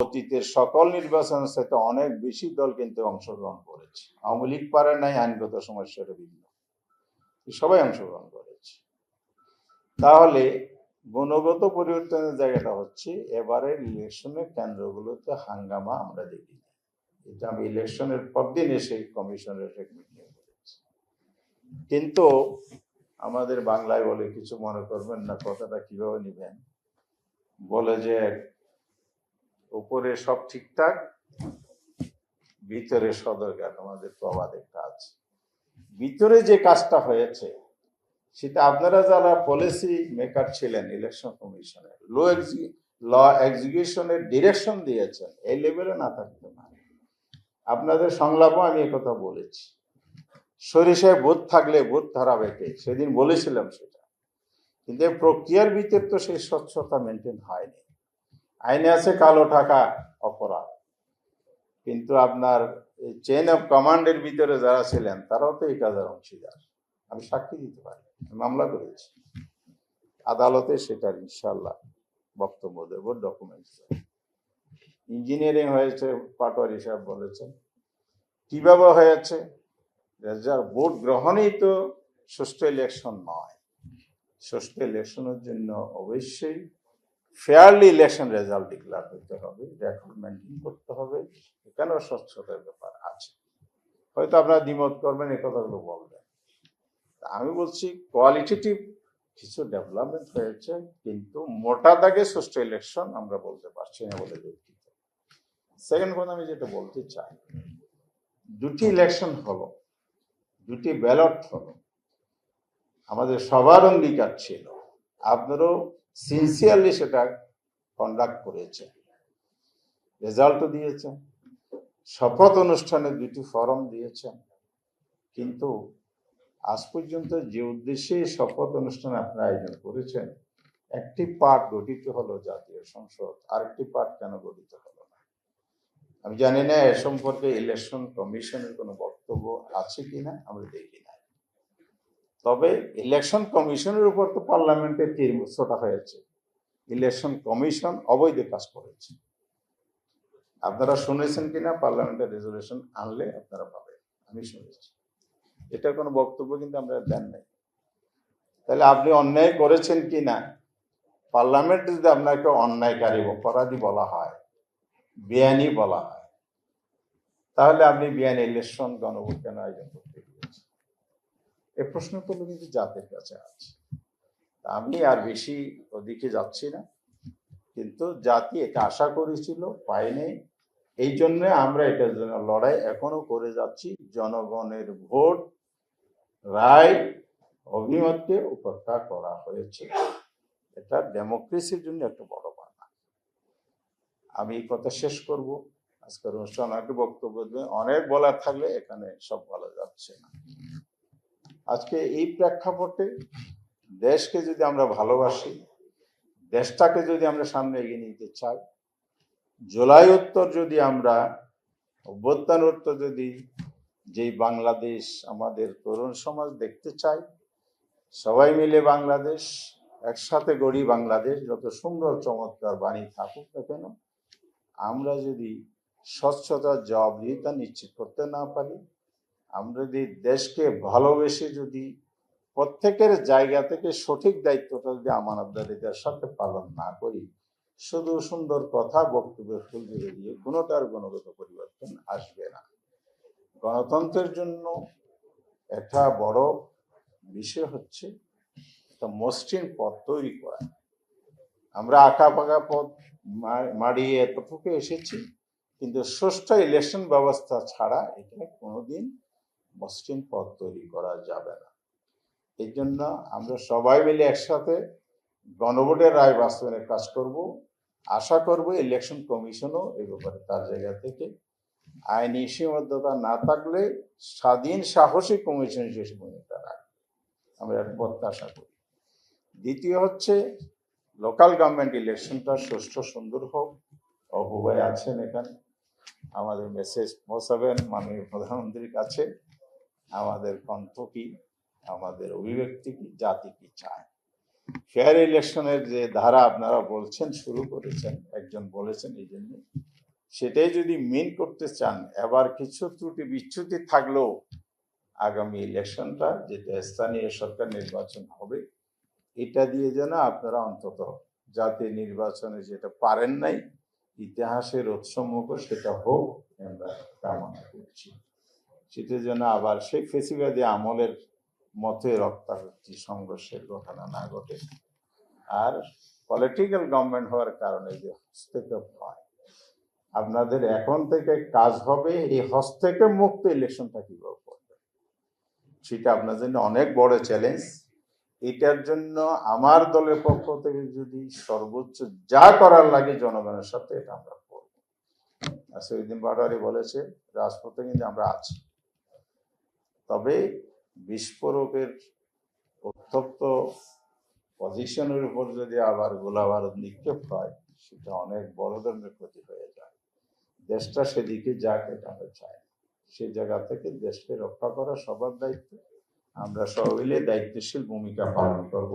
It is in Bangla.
অতীতের সকল নির্বাচনের সাথে অনেক বেশি দল কিন্তু অংশগ্রহণ করেছে। আওয়ামী লীগ পারে নাই, আইনগত সমস্যাটা ভিন্ন, সবাই অংশগ্রহণ করেছে। তাহলে গুণগত পরিবর্তনের জায়গাটা হচ্ছে এবারের ইলেকশনের কেন্দ্রগুলোতে হাঙ্গামা আমরা দেখি। এটা আমি ইলেকশনের পরদিন এসে কমিশনের মিটিং করেছি। কিন্তু আমাদের বাংলায় বলে, কিছু মনে করবেন না, কথাটা কিভাবে নিবেন, বলে যে উপরে সব ঠিকঠাক, ভিতরে সদরঘাট। আমাদের প্রবাদ একটা আছে। ভিতরে যে কাজটা হয়েছে সেটা আপনারা যারা পলিসি মেকার ছিলেন ইলেকশন কমিশনের, ল এক্সিকিউশনের ডিরেকশন দিয়েছেন, এই লেভেলে না থাকতে পারে। আপনাদের সংলাপও আমি একথা বলেছি, সরিষায় ভূত থাকলে ভূত ধরাবে কে, সেদিন বলেছিলাম সেটা। কিন্তু প্রক্রিয়ার ভিতরে তো সেই স্বচ্ছতা মেনটেন হয়নি। আইনে আছে কালো টাকা অপরাধ, কিন্তু আপনার চেইন অফ কমান্ডের ভিতরে যারা ছিলেন তারাও তো এই কাজের অংশীদার। আমি সাক্ষী দিতে পারি, মামলা করেছি আদালতে, সেটার ইনশাল্লাহ বক্তব্য দেব, ডকুমেন্টস। ইঞ্জিনিয়ারিং হয়েছে, পাটোয়ারি সাহেব বলেছেন। কিভাবে হয়েছে? ভোট গ্রহণেই তো সুষ্ঠু ইলেকশন নয়। সুষ্ঠু ইলেকশনের জন্য অবশ্যই ফেয়ারলি ইলেকশন রেজাল্ট ডিক্লেয়ার করতে হবে, রেকর্ড মেনটেন করতে হবে। এখানেও স্বচ্ছতার ব্যাপার আছে। হয়তো আপনারা দ্বিমত করবেন, এই কথাগুলো বলবেন। আমি বলছি কোয়ালিটেটিভ কিছু ডেভেলপমেন্ট হয়েছে, কিন্তু মোটা দাগে সুষ্ঠু ইলেকশন আমরা বলতে পারছি না বলে দুঃখিত। সেকেন্ড কথা আমি যেটা বলতে চাই, দুটি ইলেকশন হলো, দুটি ব্যালট হলো, আমাদের সবার অঙ্গীকার ছিল, আপনারও সিনসিয়ারলি সেটা কন্ডাক্ট করেছেন, রেজাল্টও দিয়েছেন, শপথ অনুষ্ঠানে দুটি ফরম দিয়েছেন। কিন্তু আজ পর্যন্ত যে উদ্দেশ্যে শপথ অনুষ্ঠান আপনারা আয়োজন করেছেন, একটি পার্ট গঠিত হলো জাতীয় সংসদ, আরেকটি পার্ট কেন গঠিত হলো না? আমি জানি না এ সম্পর্কে ইলেকশন কমিশনের কোনো বক্তব্য আছে কিনা, আমরা দেখি না। তবে ইলেকশন কমিশনের উপর তো পার্লামেন্টে তীরছোটা হয়েছে, ইলেকশন কমিশন অবৈধ কাজ করেছে। আপনারা শুনেছেন কিনা, পার্লামেন্টের রেজলিউশন আনলে আপনারা পাবেন, আমি শুনেছি। এটার কোনো বক্তব্য কিন্তু আমরা দেন নাই। তাহলে আপনি অন্যায় করেছেন কিনা, পার্লামেন্ট যদি আপনাকে অন্যায়কারী অপরাধী বলা হয়, বেআইনি বলা হয়, তাহলে আপনি বেআইনি ইলেকশন গণভোট কেন আয়োজন করতে দিয়েছেন? এই প্রশ্ন তো কিন্তু জাতির কাছে আছে। আমি আর বেশি ওদিকে যাচ্ছি না, কিন্তু জাতি এটা আশা করেছিল, পায়নি। এই জন্য আমরা এটার জন্য লড়াই এখনো করে যাচ্ছি। জনগণের ভোট, রায়, অভিমতকে উপেক্ষা করা হয়েছে। এটা ডেমোক্রেসির জন্য একটা বড় বাধা। আমি এই কথা শেষ করব। আজকের অনুষ্ঠান একটু বক্তব্য দেবে, অনেক বলার থাকলে এখানে সব বলা যাচ্ছে না। আজকে এই প্রেক্ষাপটে দেশকে যদি আমরা ভালোবাসি, দেশটাকে যদি আমরা সামনে এগিয়ে নিতে চাই, জুলাই উত্তর যদি আমরা, অভ্যুত্থান উত্তর যদি যেই বাংলাদেশ আমাদের তরুণ সমাজ দেখতে চাই, সবাই মিলে বাংলাদেশ একসাথে গড়ি বাংলাদেশ, যত সুন্দর চমৎকার বাণী থাকুক না কেন, আমরা যদি স্বচ্ছতার জবাবদিহিতা নিশ্চিত করতে না পারি, আমরা যদি দেশকে ভালোবেসে যদি প্রত্যেকের জায়গা থেকে সঠিক দায়িত্বটা যদি আমানতদারিতার সাথে পালন না করি, শুধু সুন্দর কথা, বক্তব্য ফুল দিয়ে কোনোটার গুণগত পরিবর্তন আসবে না। গণতন্ত্রের জন্য একটা বড় বিষয় হচ্ছে একটা মসৃণ পথ তৈরি করা। আমরা আঁকা পাকা পথ মাড়িয়ে এতটুকু এসেছি, কিন্তু সুষ্ঠু ইলেকশন ব্যবস্থা ছাড়া এটা কোনোদিন মসৃণ পথ তৈরি করা যাবে না। এই জন্য আমরা সবাই মিলে একসাথে গণভোটের রায় বাস্তবায়নের কাজ করব। আশা করব ইলেকশন কমিশনও এই ব্যাপারে তার জায়গা থেকে আইনি সীমাবদ্ধতা না থাকলে স্বাধীন সাহসী কমিশন হিসেবে ভূমিকা রাখবে, আমরা একটা প্রত্যাশা করি। দ্বিতীয় হচ্ছে লোকাল গভর্নমেন্ট ইলেকশনটা সুষ্ঠু সুন্দর হোক। অপুভাই আছেন এখানে, আমাদের মেসেজ পৌঁছাবেন মাননীয় প্রধানমন্ত্রীর কাছে, আমাদের কণ্ঠ কি, আমাদের অভিব্যক্তি কি, জাতি কি চায়। ফেয়ার ইলেকশনের যে ধারা আপনারা বলছেন শুরু করেছেন, একজন বলেছেন এই জন্য, সেটাই যদি মেন করতে চান, এবার কিছু ত্রুটি বিচ্যুতি থাকলেও আগামী ইলেকশনটা যেটা স্থানীয় সরকার নির্বাচন হবে, এটা দিয়ে যেন আপনারা অন্তত জাতীয় নির্বাচনে যেটা পারেন নাই, ইতিহাসের উৎসম্মুখ সেটা হোক আমরা কামনা করছি। সেটা যেন আবার সেই ফেসিবাদী আমলের মতে রক্তারক্তি সংঘর্ষের ঘটনা না ঘটে। আর পলিটিক্যাল গভর্নমেন্ট হওয়ার কারণে যে হস্তক্ষেপ হয়, আপনাদের এখন থেকে কাজ হবে এই হস্তক্ষেপ মুক্ত ইলেকশনটা কিভাবে করবে, সেটা আপনাদের জন্য অনেক বড় চ্যালেঞ্জ। এটার জন্য আমার দলের পক্ষ থেকে যদি সর্বোচ্চ যা করার লাগে জনগণের সাথে এটা আমরা করব। আসিফউদ্দিন পাটোয়ারি বলেছে রাজপথে কিন্তু আমরা আছি, তবে বিস্ফোরকের উত্তপ্ত পজিশনের উপর যদি আবার গোলাবারুদ নিক্ষেপ হয়, সেটা অনেক বড় ধরনের ক্ষতি হয়ে যায়। দেশটা সেদিকে যাক এটা আমরা চাই। সেই জায়গা থেকে দেশকে রক্ষা করা সবার দায়িত্ব। আমরা সবাই মিলে দায়িত্বশীল ভূমিকা পালন করব।